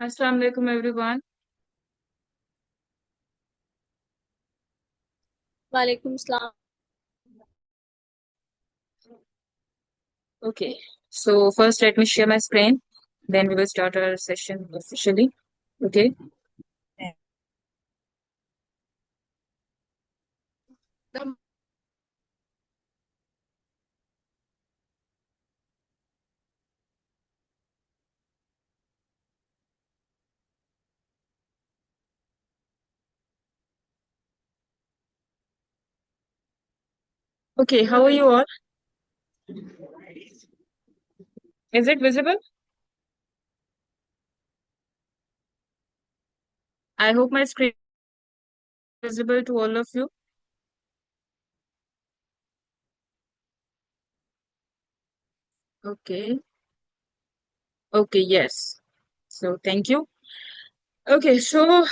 अस्सलाम वालेकुम एवरीवन। वालेकुम सलाम। Okay, so first let me share my screen, then we will start our session officially. Okay, okay, how are you all? Is it visible? I hope my screen is visible to all of you. Okay, okay, yes. So thank you. Okay, so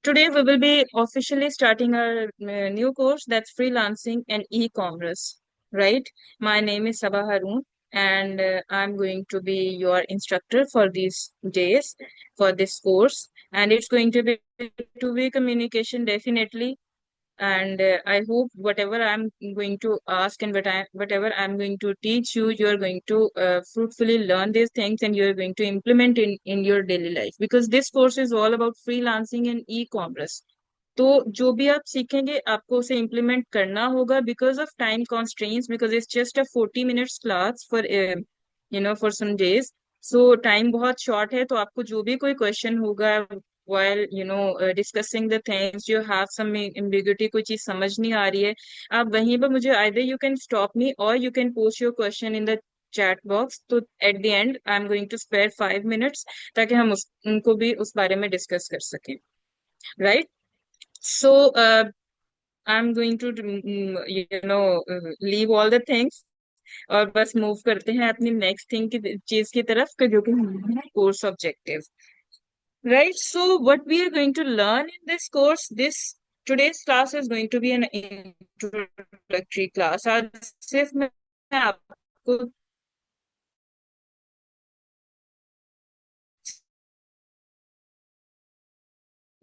today we will be officially starting our new course, that's freelancing and e-commerce, right? My name is Sabah Haroon, and I'm going to be your instructor for these days for this course. And it's going to be two-way communication definitely, and I hope whatever I'm going to ask and whatever I'm going to teach you, you're going to fruitfully learn these things and you're going to implement in your daily life, because this course is all about freelancing and e-commerce. तो जो भी आप सीखेंगे आपको उसे implement करना होगा because of time constraints, because it's just a 40 minutes class for for some days. So time बहुत शॉर्ट है, तो आपको जो भी कोई क्वेश्चन होगा while discussing the things you have some ambiguity, कोई चीज समझ नहीं आ रही है, आप वहीं पर मुझे either you can stop me or you can post your question in the chat box, तो at the end I am going to spare 5 minutes ताकि हम उनको भी उस बारे में डिस्कस कर सकें, right? So I'm going to leave all the things और बस मूव करते हैं अपनी नेक्स्ट थिंग की चीज की तरफ जो कि course objective, right? So what we are going to learn in this course, this today's class is going to be an introductory class। आज सिर्फ मैं आपको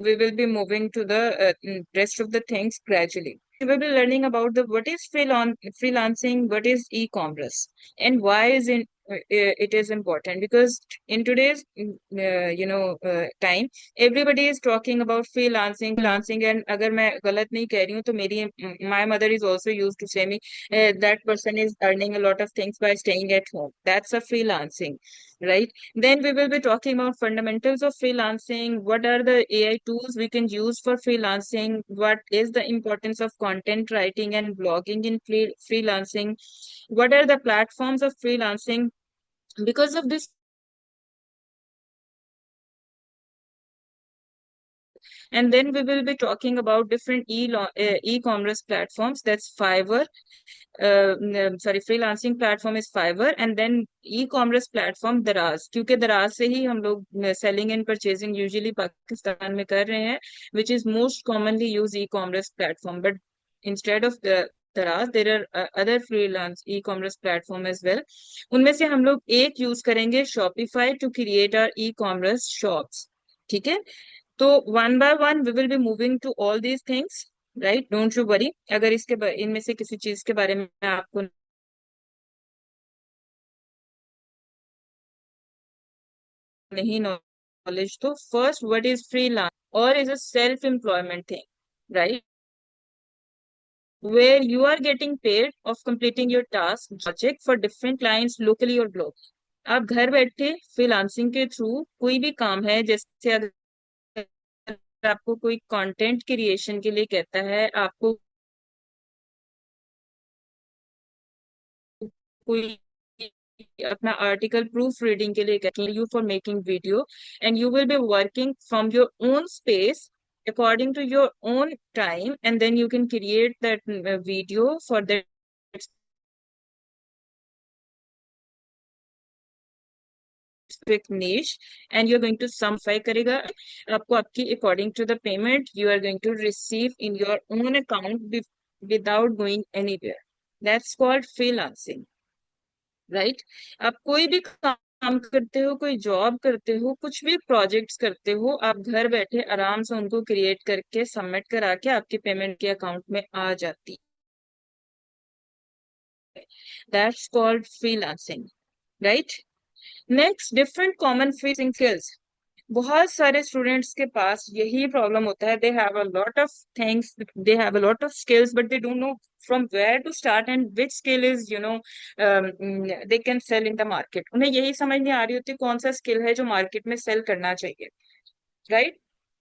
we will be moving to the rest of the things gradually. We will be learning about the what is freelancing, what is e-commerce, and why is it is important, because in today's time everybody is talking about freelancing, and अगर मैं गलत नहीं कह रही हूँ तो मेरी my mother is also used to say me that person is earning a lot of things by staying at home, that's a freelancing, right? Then we will be talking about fundamentals of freelancing. What are the AI tools we can use for freelancing? What is the importance of content writing and blogging in freelancing? What are the platforms of freelancing? Because of this, and then we will be talking about different e-commerce platforms. That's Fiverr. Sorry, freelancing platform is Fiverr, and then e-commerce platform Daraz, क्योंकि दराज से ही हम लोग selling and purchasing usually Pakistan में कर रहे हैं, which is most commonly used e-commerce platform, but instead of the Daraz there are other freelance e-commerce platform as well। उनमें से हम लोग एक यूज करेंगे Shopify to create our e-commerce shops, ठीक है? तो one by one we will be moving to all these things, right? Don't you worry अगर इनमें से किसी चीज के बारे में आपको नहीं नॉलेज, तो फर्स्ट व्हाट इज फ्रीलांस और is a self employment thing, right? where you are getting paid of completing your task project for different clients locally or globally। आप घर बैठे फ्रीलांसिंग के थ्रू कोई भी काम है, जैसे अगर आपको कोई कंटेंट क्रिएशन के लिए कहता है, आपको कोई अपना आर्टिकल प्रूफ रीडिंग के लिए कहते हैं, you for making video, and you will be working from your own space according to your own time, and then you can create that video for that specific niche, and you're going to simplify करेगा आपको आपकी according to the payment you are going to receive in your own account without going anywhere। That's called freelancing, right? आप कोई भी काम काम करते हो, कोई जॉब करते हो, कुछ भी प्रोजेक्ट्स करते हो, आप घर बैठे आराम से उनको क्रिएट करके सबमिट करा के आपकी पेमेंट के अकाउंट में आ जाती है। That's called freelancing, right? Next, different common freelancing skills. बहुत सारे स्टूडेंट्स के पास यही प्रॉब्लम होता है, they have a lot of things, they have a lot of skills, but they don't know from where to start and which skill is they can sell in the market. उन्हें यही समझ नहीं आ रही होती कौन सा स्किल है जो मार्केट में सेल करना चाहिए, राइट?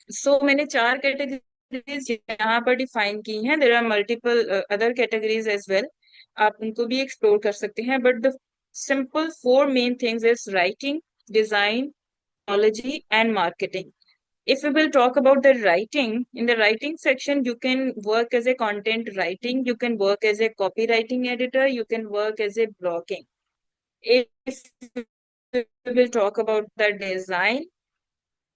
सो मैंने चार कैटेगरीज यहाँ पर डिफाइन की हैं, there are multiple other categories as well, आप उनको भी एक्सप्लोर कर सकते हैं, but the simple four main things is writing, design, technology, and marketing. If we will talk about the writing, in the writing section, you can work as a content writing, you can work as a copywriting editor, you can work as a blogging. If we will talk about the design,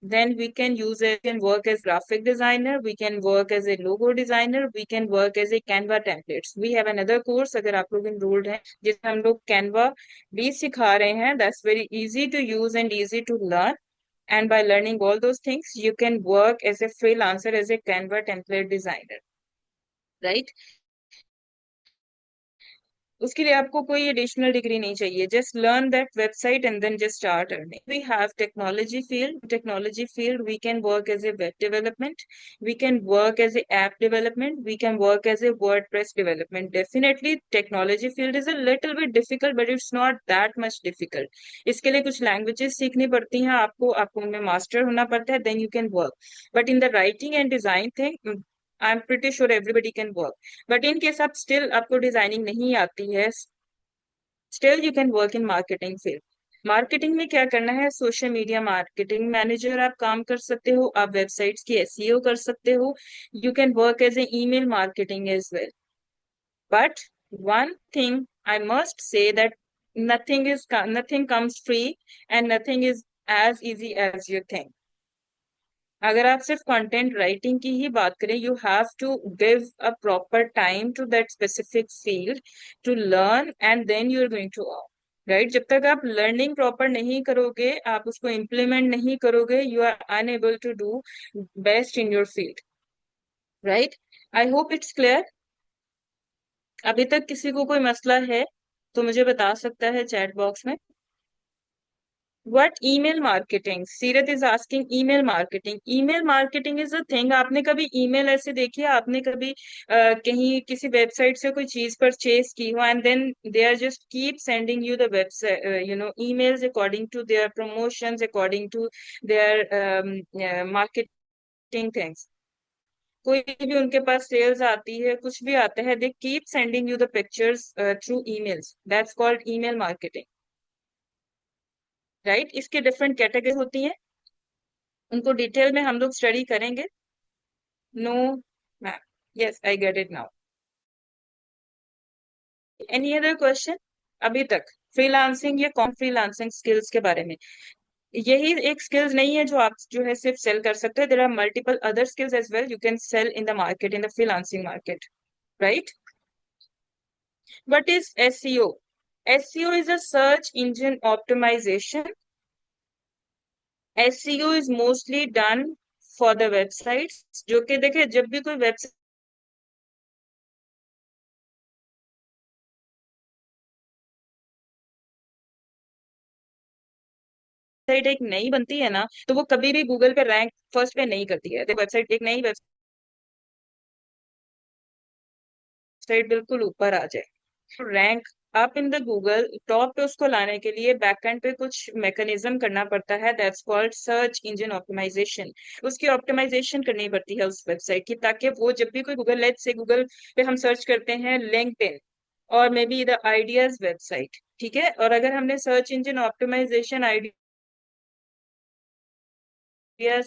then we can use it, can work as graphic designer, we can work as a logo designer, we can work as a Canva templates. We have another course, अगर आप लोग enrolled हैं, जिसमें हम लोग Canva भी सिखा रहे हैं. That's very easy to use and easy to learn. And by learning all those things, you can work as a freelancer, as a Canva template designer, right? उसके लिए आपको कोई एडिशनल डिग्री नहीं चाहिए, just learn that website and then just start earning. We have technology field we can work as a web development, we can work as a app development, we can work as a WordPress development. Definitely technology field is a little bit difficult, but it's not that much difficult. इसके लिए कुछ languages सीखनी पड़ती हैं आपको, आपको उनमें master होना पड़ता है, then you can work. But in the writing and design thing, I am pretty sure everybody can work. But in case आप स्टिल आपको डिजाइनिंग नहीं आती है, still you can work in marketing field. Marketing में क्या करना है, social media marketing manager आप काम कर सकते हो, आप वेबसाइट्स की एसईओ कर सकते हो, you can work as a email marketing as well. But one thing I must say that nothing comes free and nothing is as easy as you think. अगर आप सिर्फ कंटेंट राइटिंग की ही बात करें, you have to give a proper time to that specific field to learn and then you are going to earn, right? जब तक आप लर्निंग प्रॉपर नहीं करोगे, आप उसको इम्प्लीमेंट नहीं करोगे, you are unable to do best in your field, right? I hope it's clear. अभी तक किसी को कोई मसला है तो मुझे बता सकता है चैट बॉक्स में. What email marketing? Seereth is asking email marketing. Email marketing is a thing. आपने कभी email ऐसे देखी है? आपने कभी कहीं किसी वेबसाइट से कोई चीज परचेज की हो and then they are just keep sending you the website, emails according to their promotions, according to their marketing things. कोई भी उनके पास सेल्स आती है, कुछ भी आता है, they keep sending you the pictures through emails. That's called email marketing. Right? इसके डिफरेंट कैटेगरी होती हैं, उनको डिटेल में हम लोग स्टडी करेंगे. No ma'am, yes I get it now. Any other question अभी तक? फ्रीलांसिंग या कॉम फ्रीलांसिंग स्किल्स के बारे में, यही एक स्किल्स नहीं है जो आप जो है सिर्फ सेल कर सकते हो. There are multiple other skills as well, you can sell in the market, in the freelancing market, right? What is SEO? SEO is a search engine optimization. SEO is mostly done for the websites, जो कि देखिए जब भी कोई website एक नई बनती है ना, तो वो कभी भी गूगल पे रैंक फर्स्ट पे नहीं करती है. वेबसाइट एक नई वेबसाइट बिल्कुल ऊपर आ जाए, rank up in the Google top पे उसको लाने के लिए बैकएंड पे कुछ मैकेनिज्म करना पड़ता है, that's called search engine optimization. उसकी ऑप्टिमाइजेशन करनी पड़ती है उस वेबसाइट की, ताकि वो जब भी कोई गूगल, लेट्स से गूगल पे हम सर्च करते हैं लिंक्डइन और may be the ideas website, ठीक है, और अगर हमने सर्च इंजन ऑप्टिमाइजेशन आइडियाज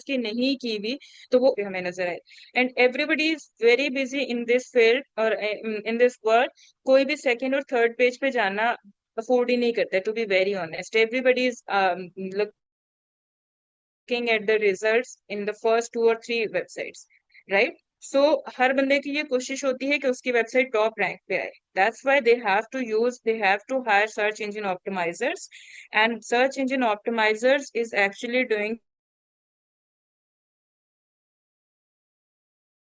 की नहीं की भी, तो वो हमें नजर आए. And everybody is very busy in this field और इन दिस वर्ल्ड. कोई भी सेकंड और थर्ड पेज पे जाना अफोर्ड ही नहीं करता, to be very honest. Everybody is looking at the results in the first two or three websites, right? सो हर बंदे की ये कोशिश होती है कि उसकी वेबसाइट टॉप रैंक पे आए. That's why they have to hire search engine optimizers, and search engine optimizers is actually doing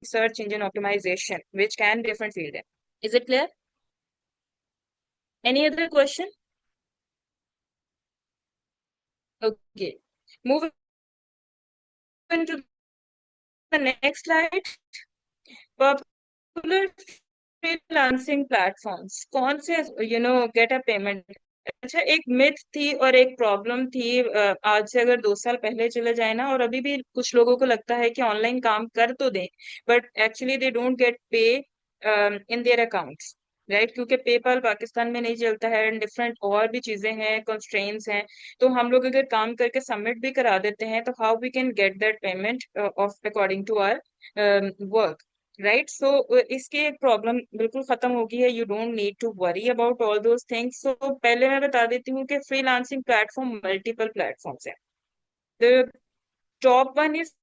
search engine optimization, which can be different field. Is it clear? Any other question? Okay. Moving to the next slide. Popular freelancing platforms. कौन से get a payment. अच्छा, एक myth थी और एक problem थी, आज से अगर 2 साल पहले चले जाए ना, और अभी भी कुछ लोगों को लगता है कि ऑनलाइन काम कर तो दें, but actually they don't get पे इन देयर अकाउंट्स, राइट? क्योंकि पेपाल पाकिस्तान में नहीं चलता है, एंड डिफरेंट और भी चीजें हैं, कंस्ट्रेंट्स हैं. तो हम लोग अगर काम करके सबमिट भी करा देते हैं, तो how we can get that payment of according to our work, right? So इसकी एक प्रॉब्लम बिल्कुल खत्म हो गई है. You don't need to worry about all those things. So पहले मैं बता देती हूँ कि फ्रीलांसिंग प्लेटफॉर्म मल्टीपल प्लेटफॉर्म्स है. The top one is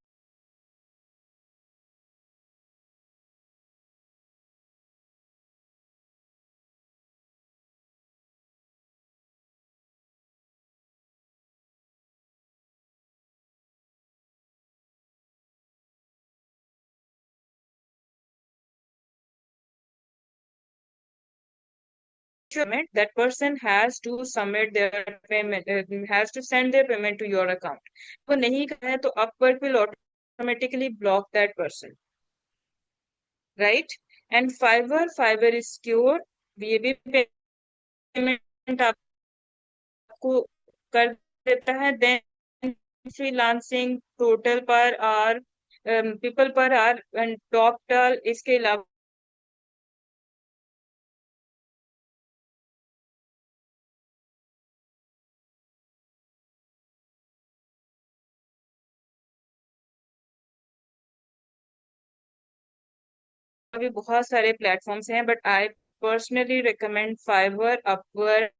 payment. That person has to submit their payment, has to send their payment to your account. वो नहीं कर है तो Upwork will automatically block that person, right? And Fiverr is secure. ये भी payment आपको कर देता है. देन फ्रीलांसिंग टोटल पर आर, PeoplePerHour and Toptal. इसके अलावा भी बहुत सारे प्लेटफॉर्म्स हैं, but I personally recommend Fiverr, Upwork.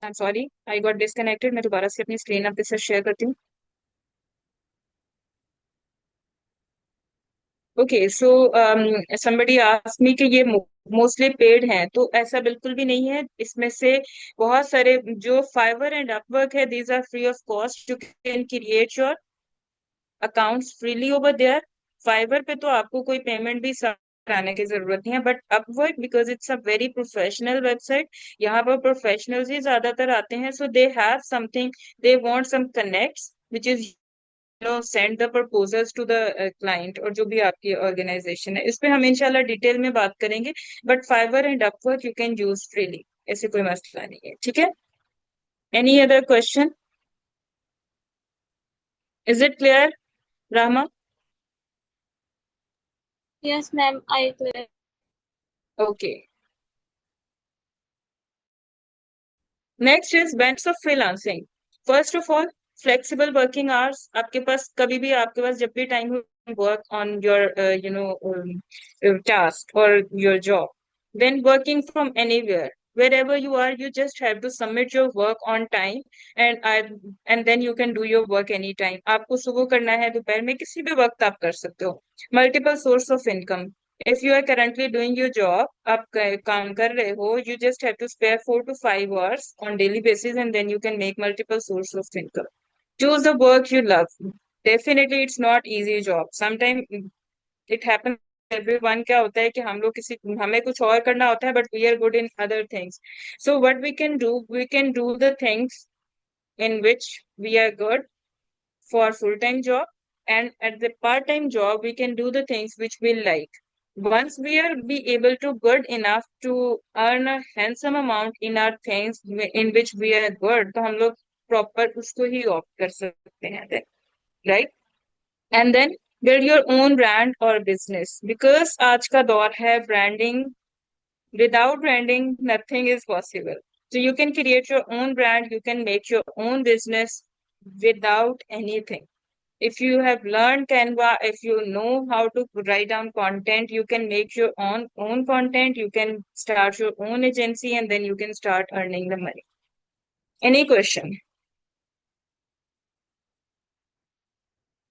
I am sorry, I got disconnected. मैं दोबारा से अपनी स्क्रीन आपके साथ शेयर करती हूँ. ओके, सो somebody asked me कि ये मोस्टली पेड हैं, तो ऐसा बिल्कुल भी नहीं है. इसमें से बहुत सारे जो फाइवर एंड अपवर्क है, these are free of cost. You can create your accounts freely over there. Fiverr पे तो आपको कोई पेमेंट भी कराने की जरूरत नहीं है, but Upwork because it's a very professional website, यहाँ पर प्रोफेशनल्स ही ज्यादातर आते हैं. So they have something, they want some connects which is send the proposals to the client, और जो भी आपकी ऑर्गेनाइजेशन है. इस पे हम इंशाल्लाह डिटेल में बात करेंगे. But Fiverr and Upwork you can use freely, ऐसे कोई मसला नहीं है. ठीक है? Any other question? Is it clear, Rama? Yes, ma'am, I clear. Okay. Next is benefits of freelancing. First of all, flexible working hours. आपके पास कभी भी, आपके पास जब भी टाइम हो, work on your task or your job. Then working from anywhere, wherever you are, you just have to submit your work on time, and I and then you can do your work anytime. आपको सुबह करना है, दोपहर में, किसी भी वक्त आप कर सकते हो. Multiple source of income. If you are currently doing your job, आप काम कर रहे हो, you just have to spare 4 to 5 hours on daily basis, and then you can make multiple source of income. Choose the work you love. Definitely it's not easy job. Sometimes it happens. Everyone, क्या होता है कि हम लोग किसी, हमें कुछ और करना होता है, but we are good in other things. So what we can do the things in which we are good for full-time job, and at the part-time job we can do the things which we like. Once we are be able to good enough to earn a handsome amount in our things in which we are good, तो हम लोग proper उसको ही opt कर सकते हैं, right? And then build your own brand or business, because आज का दौर है branding. Without branding nothing is possible. So you can create your own brand, you can make your own business without anything. If you have learned Canva, if you know how to write down content, you can make your own content, you can start your own agency, and then you can start earning the money. Any question?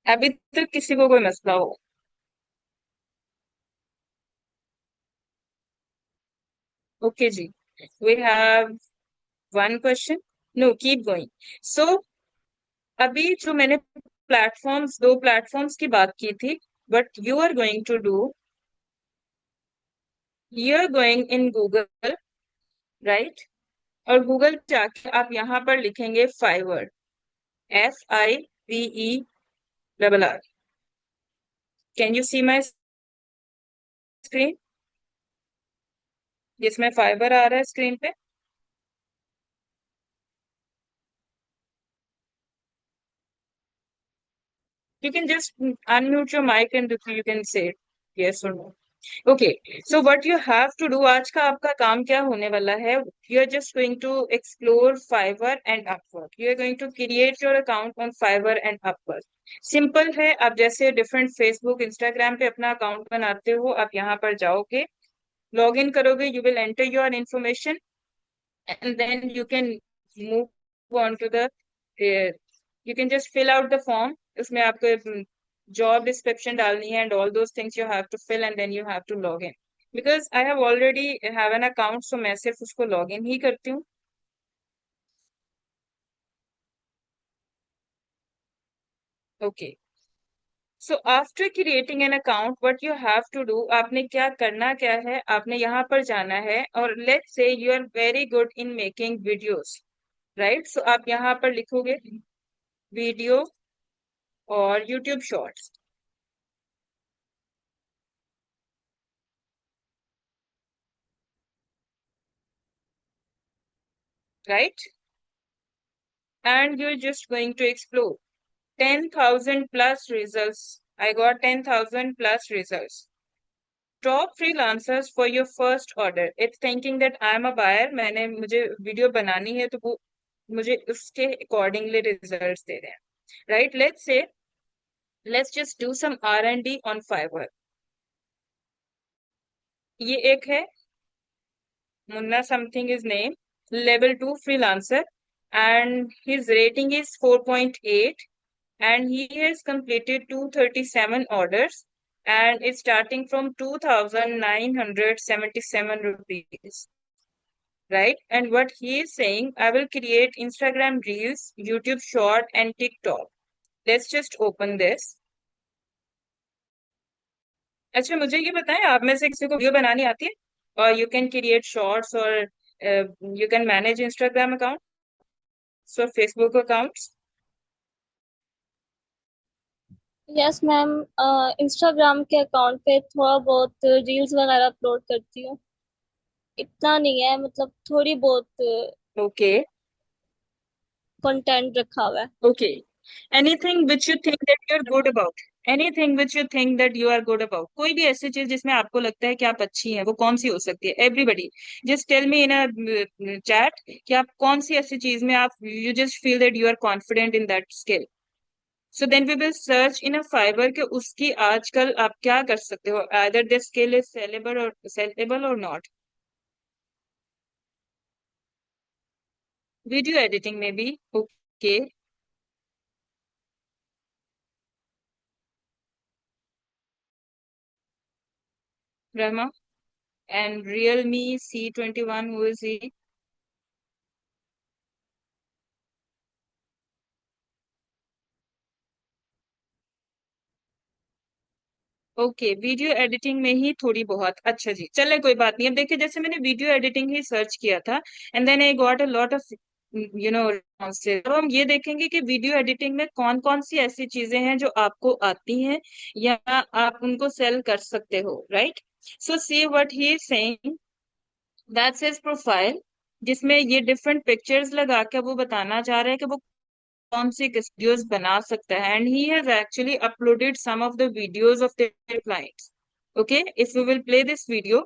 अभी तक किसी को कोई मसला हो? Okay ji, we have one question. No, keep going. So अभी जो मैंने दो प्लेटफॉर्म्स की बात की थी, but you are going in Google, right? और गूगल जाके आप यहाँ पर लिखेंगे Fiverr, FIVERR. Can you see my screen? जिसमें फाइबर आ रहा है स्क्रीन पे. You can just unmute your mic and you can say yes or no. Okay, so what you have to do, आज का आपका काम क्या होने वाला है? You are just going to explore Fiverr and Upwork. You are going to create your account on Fiverr and Upwork. Simple है. आप जैसे डिफरेंट फेसबुक इंस्टाग्राम पे अपना अकाउंट बनाते हो, आप यहाँ पर जाओगे, लॉग इन करोगे, you will enter your information, and then you can move on to the you can just fill out the form. उसमें आपको जॉब डिस्क्रिप्शन डालनी है, and all those things you have to fill, and then you have to log in. Because I have already have an account, so मैं सिर्फ उसको log in ही करती हूँ. Okay, so after creating an account, what you have to do, आपने क्या करना क्या है, आपने यहाँ पर जाना है, और let's say you are very good in making videos, right? So आप यहाँ पर लिखोगे वीडियो और YouTube shorts, right? And you're just going to explore 10,000 plus results. I got 10,000 plus results. Top freelancers for your first order. It's thinking that I am a buyer. मैंने मुझे video बनानी है, तो वो मुझे उसके अकॉर्डिंगली रिजल्ट्स दे रहे हैं, right? Let's just do some R&D on Fiverr. ये एक है, Munna something is name, level 2 freelancer, and his rating is 4.8, and he has completed 237 orders, and it's starting from 2,977 rupees, right? And what he is saying, I will create Instagram Reels, YouTube Short, and TikTok. Let's just open this. अच्छा, मुझे ये बताएं, आप में से किसी को video बनानी आती है? और यू कैन क्रिएट शॉर्ट्स, और you can manage Instagram account और Facebook accounts. Yes ma'am, Instagram के अकाउंट पे थोड़ा बहुत रील्स वगैरह अपलोड करती हूँ. इतना नहीं है, मतलब थोड़ी बहुत ओके. कंटेंट रखा हुआ है. Okay. Anything which you think that you're good about. Anything which you think that you are good about. कोई भी ऐसी चीज जिसमें आपको लगता है कि आप अच्छी हैं, वो कौन सी हो सकती है? Everybody, just tell me in a chat कि आप कौन सी ऐसी चीज में आप you just feel that you are confident in that skill. So then we will search in a Fiverr कि उसकी आजकल आप क्या कर सकते हो. Either the skill is sellable or not. Video editing maybe. Okay. Rama. And Realme C21, who is he? Okay, video editing में ही थोड़ी बहुत. अच्छा जी, चले कोई बात नहीं. अब देखिए, जैसे मैंने वीडियो एडिटिंग ही सर्च किया था, and then I got a lot of अब हम ये देखेंगे कि वीडियो एडिटिंग में कौन कौन सी ऐसी चीजें हैं जो आपको आती हैं या आप उनको सेल कर सकते हो, right? So see what he is saying. That's his profile, जिसमें ये डिफरेंट पिक्चर्स लगा के वो बताना चाह रहा है कि वो कौन सी वीडियोस बना सकता है, and he has actually uploaded some of the videos of their clients. Okay, if we will play this video.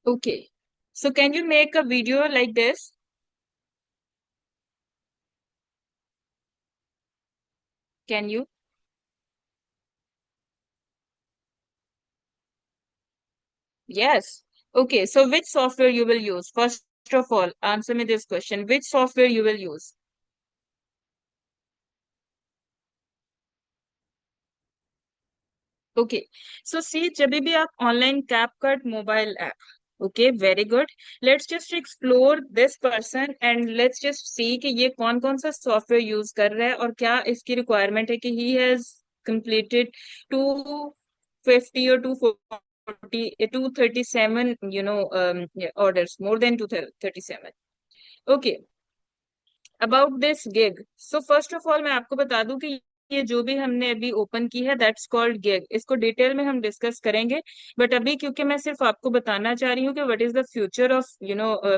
Okay, so can you make a video like this? Can you? Yes. Okay, so which software you will use? First of all, answer me this question. Which software you will use? Okay, so see जब भी आप online CapCut mobile app, okay very good. Let's just explore this person and let's just see कि ये कौन कौन सा software use कर रहा है और क्या इसकी रिक्वायरमेंट है कि ही हैज कंप्लीटेड 250 और 240 237 orders, more than 237. Okay, about this gig. So first of all मैं आपको बता दूं कि ये जो भी हमने अभी ओपन की है दैट्स कॉल्ड गिग. इसको डिटेल में हम डिस्कस करेंगे, बट अभी क्योंकि मैं सिर्फ आपको बताना चाह रही हूँ कि what is the future of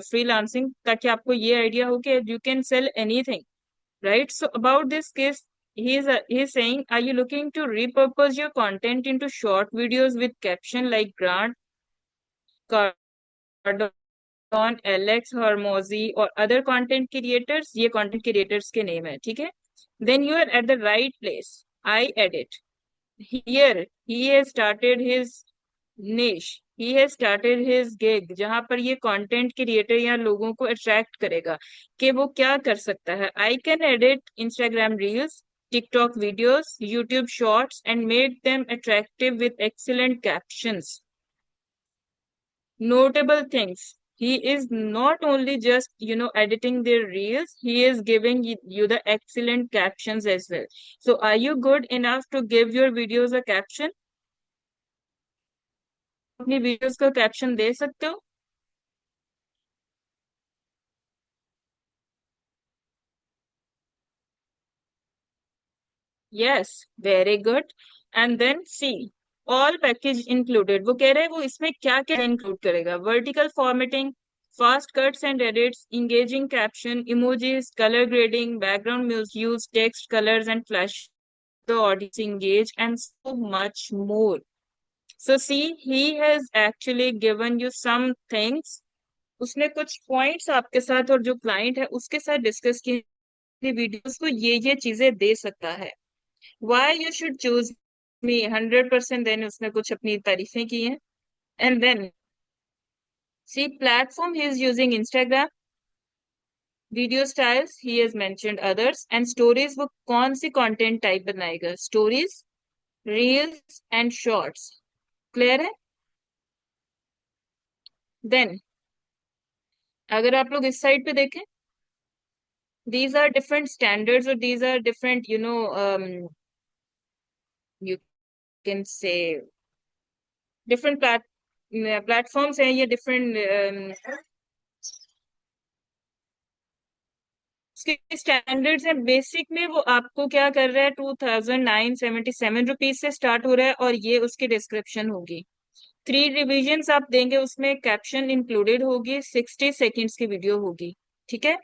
freelancing, ताकि आपको ये आइडिया हो कि you can sell anything, right? So about this case, he is saying, are you looking to repurpose your content into short videos with caption like Grant Cardone, Alex Hormozi और other content creators? ये content creators के name है, ठीक है? Then you are at the right place. I edit. Here he has started his niche, he has started his gig, जहां पर ये content creator या लोगों को अट्रैक्ट करेगा कि वो क्या कर सकता है. I can edit Instagram reels, TikTok videos, YouTube shorts and make them attractive with excellent captions. Notable things, he is not only just editing their reels, he is giving you the excellent captions as well. So are you good enough to give your videos a caption? अपनी videos का caption दे सकते हो? Yes, very good. And then see, all package included. वो कह रहे हैं वो इसमें क्या क्या इंक्लूड करेगा. Vertical formatting, fast cuts and edits, engaging caption, emojis, colour grading, background music use, text colours and flash the audience engage, and so much more. So see, he has actually given you some things. उसने कुछ points आपके साथ और जो client है उसके साथ discuss की वीडियोस को ये चीजें दे सकता है. Why you should choose me 100%? Then उसने कुछ अपनी तारीफें की हैं. And then see platform he is using Instagram. Video styles he has mentioned others. And stories, वो कौन सी कंटेंट टाइप बनाएगा? Stories, reels and shorts. Clear है? देन अगर आप लोग इस साइड पे देखें, these are different standards or these are different you can say different platforms हैं, ये different उसके स्टैंडर्ड्स हैं. बेसिक में वो आपको क्या कर रहा है, 2977 रुपीज से स्टार्ट हो रहा है और ये उसकी डिस्क्रिप्शन होगी. 3 रिविजन्स आप देंगे, उसमें कैप्शन इंक्लूडेड होगी, 60 सेकेंड्स की वीडियो होगी, ठीक है?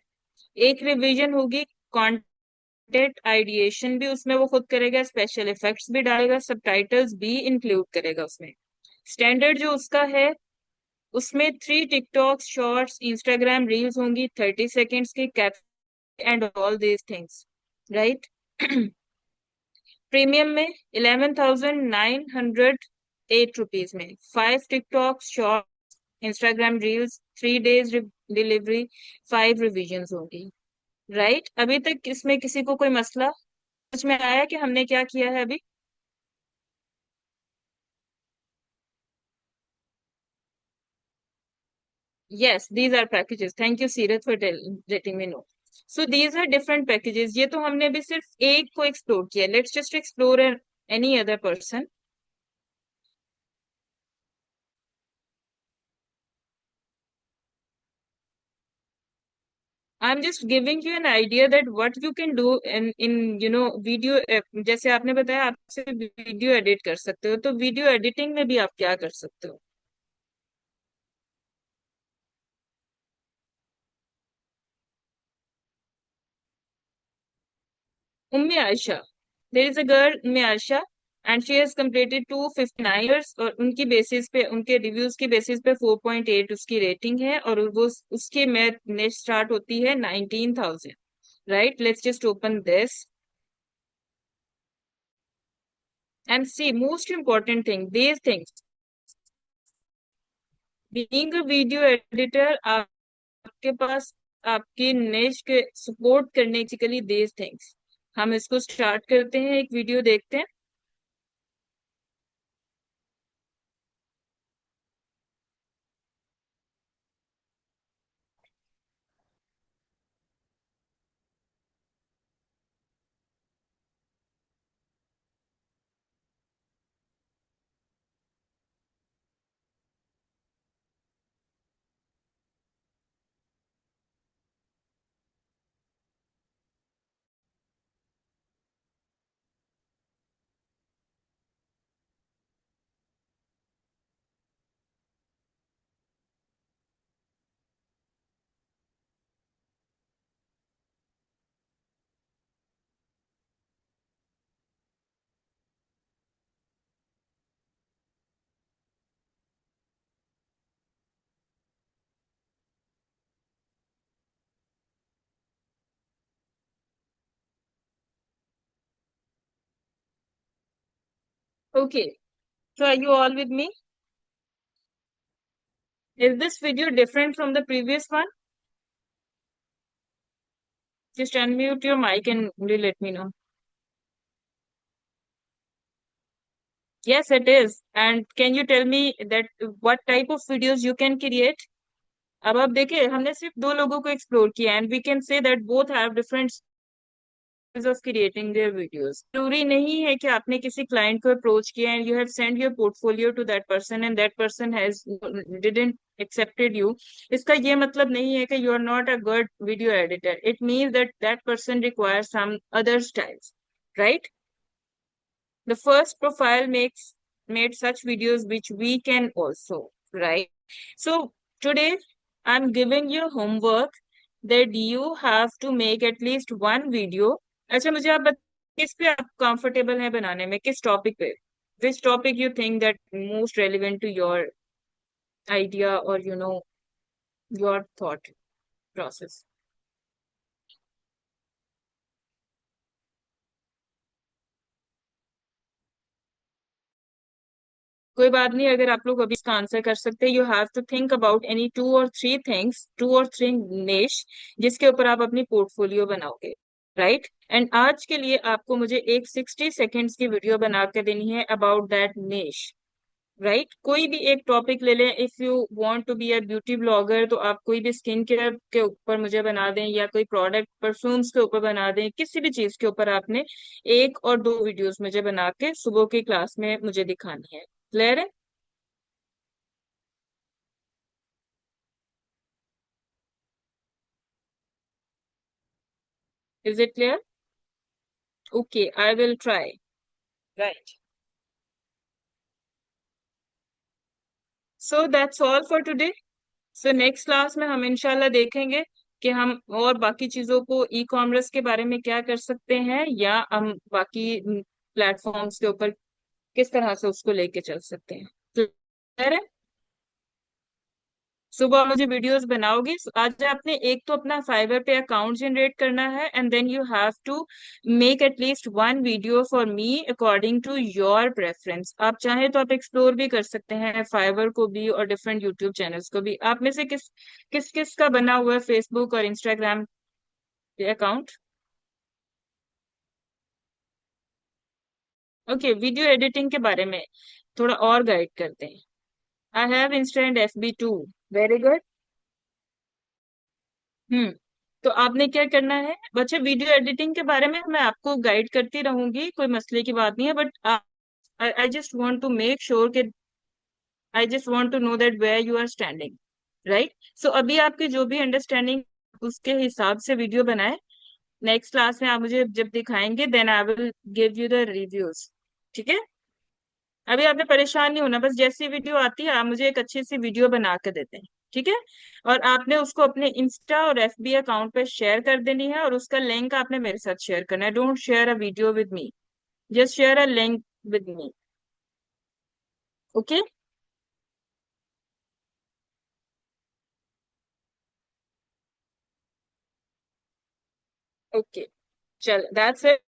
एक रिवीजन होगी, कंटेंट आइडिएशन भी उसमें वो खुद करेगा, स्पेशल इफेक्ट्स भी डालेगा, सबटाइटल्स भी इंक्लूड करेगा उसमें. स्टैंडर्ड जो उसका है उसमें 3 टिकटॉक शॉर्ट्स, इंस्टाग्राम रील्स होंगी 30 सेकेंड्स की, cap and all these things, right? Premium में 11,908 रुपीज में 5 TikTok short, Instagram reels, 3 days delivery, 5 revision होगी. राइट? अभी तक इसमें किसी को कोई मसला समझ में आया कि हमने क्या किया है अभी? Yes, these are packages. Thank you, Seereth, for letting me know. So these are different packages. ये तो हमने अभी सिर्फ एक को एक्सप्लोर किया. Let's just explore any other person. I'm just giving you an idea that what you can do in video. जैसे आपने बताया आपसे वीडियो एडिट कर सकते हो, तो वीडियो एडिटिंग में भी आप क्या कर सकते हो? Ummi Ayesha, there is a girl Ummi Ayesha, and she has completed 259 years, और उनकी बेसिस पे, उनके रिव्यूज की बेसिस पे 4.8 उसकी रेटिंग है, और वो उसकी मैथ नेट स्टार्ट होती है 19,000. Right, let's just open this and see most important thing, these things, being a video editor, आपके पास आपकी निश के सपोर्ट करने के लिए दीज थिंग्स. हम इसको स्टार्ट करते हैं, एक वीडियो देखते हैं. Okay, so are you all with me? Is this video different from the previous one? Just unmute your mic and let me know. Yes, it is. And can you tell me that what type of videos you can create? अब आप देखिए, हमने सिर्फ दो लोगों को explore किया, and we can say that both have different of creating their videos. जरूरी नहीं है कि आपने किसी क्लाइंट को अप्रोच किया and you have send your portfolio to that person and that person has didn't accepted you. इसका ये मतलब नहीं है कि you are not a good video editor. It means that that person requires some other styles, right? The first profile makes made such videos which we can also, right? So today I'm giving you homework that you have to make at least one video. अच्छा, मुझे आप किस पे आप comfortable हैं बनाने में, किस टॉपिक पे? Which topic you think that most relevant to your idea or your thought process? कोई बात नहीं, अगर आप लोग अभी इसका आंसर कर सकते हैं, you have to think about any two और थ्री निश जिसके ऊपर आप अपनी पोर्टफोलियो बनाओगे, राइट? एंड आज के लिए आपको मुझे एक 60 सेकेंड्स की वीडियो बना के देनी है अबाउट दैट निश, राइट? कोई भी एक टॉपिक ले लें. If you want to be a beauty blogger, तो आप कोई भी स्किन केयर के ऊपर मुझे बना दें, या कोई प्रोडक्ट परफ्यूम्स के ऊपर बना दें, किसी भी चीज के ऊपर आपने एक और दो वीडियोस मुझे बना के सुबह की क्लास में मुझे दिखानी है. क्लियर है? Is it clear? Okay, I will try. Right. So that's all for today. So next class में हम इंशाल्लाह देखेंगे कि हम और बाकी चीजों को ई कॉमर्स के बारे में क्या कर सकते हैं, या हम बाकी प्लेटफॉर्म्स के ऊपर किस तरह से उसको लेके चल सकते हैं. क्लियर है? सुबह मुझे वीडियोस बनाओगी. आज आपने एक तो अपना फाइवर पे अकाउंट जनरेट करना है, and then you have to make at least one video for me according to your preference. आप चाहें तो आप एक्सप्लोर भी कर सकते हैं फाइवर को भी और डिफरेंट यूट्यूब चैनल्स को भी. आप में से किस किस किस का बना हुआ है फेसबुक और Instagram account. Okay, video editing के बारे में थोड़ा और गाइड करते हैं। I have Insta and FB too. Very good. Hmm. तो आपने क्या करना है बच्चे, वीडियो एडिटिंग के बारे में मैं आपको गाइड करती रहूंगी, कोई मसले की बात नहीं है, but I just want to make sure कि I just want to know that where you are standing, right. So अभी आपकी जो भी अंडरस्टैंडिंग उसके हिसाब से वीडियो बनाए। नेक्स्ट क्लास में आप मुझे जब दिखाएंगे then I will give you the reviews. ठीक है। अभी आपने परेशान नहीं होना, बस जैसी वीडियो आती है आप मुझे एक अच्छी सी वीडियो बना के देते हैं। ठीक है। और आपने उसको अपने इंस्टा और FB अकाउंट पे शेयर कर देनी है, और उसका लिंक आपने मेरे साथ शेयर करना है। Don't share a video with me, just share a link with me. Okay. Okay, चल दैट्स इट।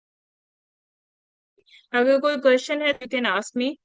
अगर कोई क्वेश्चन है you can ask me.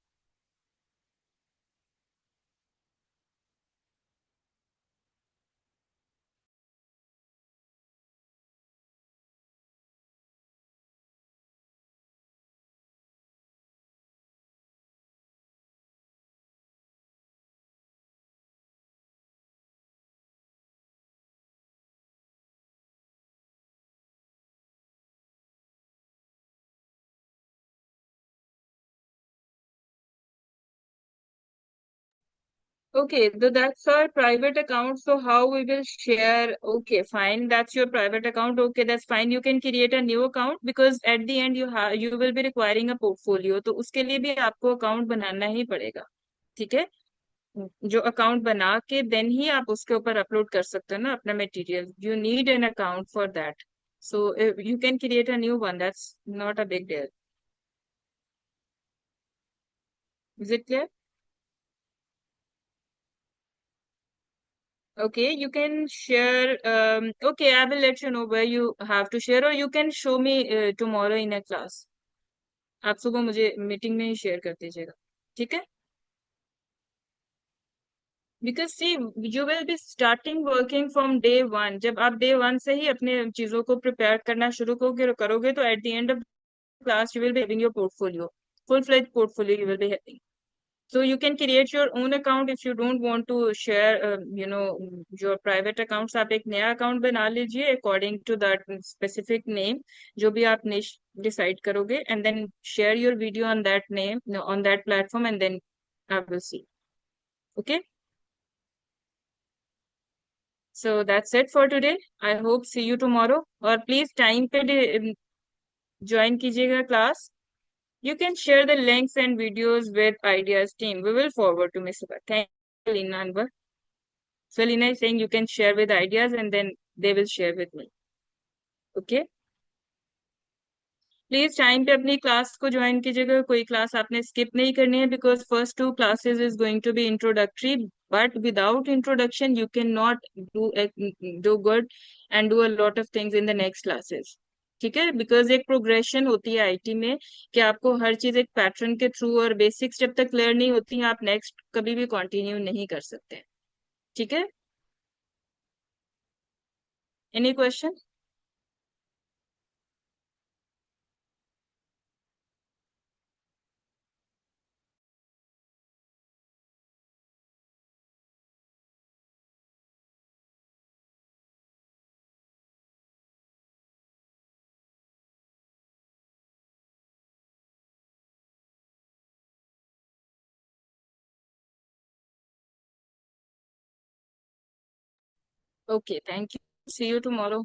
Okay, so that's our private account. So how we will share? Okay, fine. That's your private account. Okay, that's fine. You can create a new account because at the end you will be requiring a portfolio. तो उसके लिए भी आपको account बनाना ही पड़ेगा। ठीक है। जो account बना के देन ही आप उसके ऊपर अपलोड कर सकते हो ना अपना material. You need an account for that. So you can create a new one, that's not a big deal. Is it clear? Okay, you can share. Okay, I will let you know where you have to share, or you can show me tomorrow in a class. आप सुबह मुझे meeting में ही share कर दीजिएगा। ठीक है। Because see you will be starting working from day 1। जब आप डे 1 से ही अपने चीजों को प्रिपेयर करना शुरू करोगे तो at the end of class you will be having your portfolio, full fledge portfolio you will be having. So you can create your own account if you don't want to share, your private accounts। आप एक नया account बना लीजिए according to that specific name, जो भी आप decide करोगे, and then share your video on that name, no, on that platform, and then I will see. Okay, so that's it for today. I hope see you tomorrow। और please time पे join कीजिएगा class. You can share the links and videos with Ideas team. We will forward to Miss Subha. Thank you, Lina Anwar. So Lina is saying you can share with Ideas and then they will share with me. Okay. Please time पे अपनी class को join कीजिएगा। कोई class आपने skip नहीं करनी है because first 2 classes is going to be introductory, but without introduction you can not do good and do a lot of things in the next classes. ठीक है। बिकॉज एक प्रोग्रेशन होती है IT में कि आपको हर चीज एक पैटर्न के थ्रू, और बेसिक्स जब तक क्लियर नहीं होती हैं आप नेक्स्ट कभी भी कंटिन्यू नहीं कर सकते। ठीक है। Any question? Okay, thank you. See you tomorrow.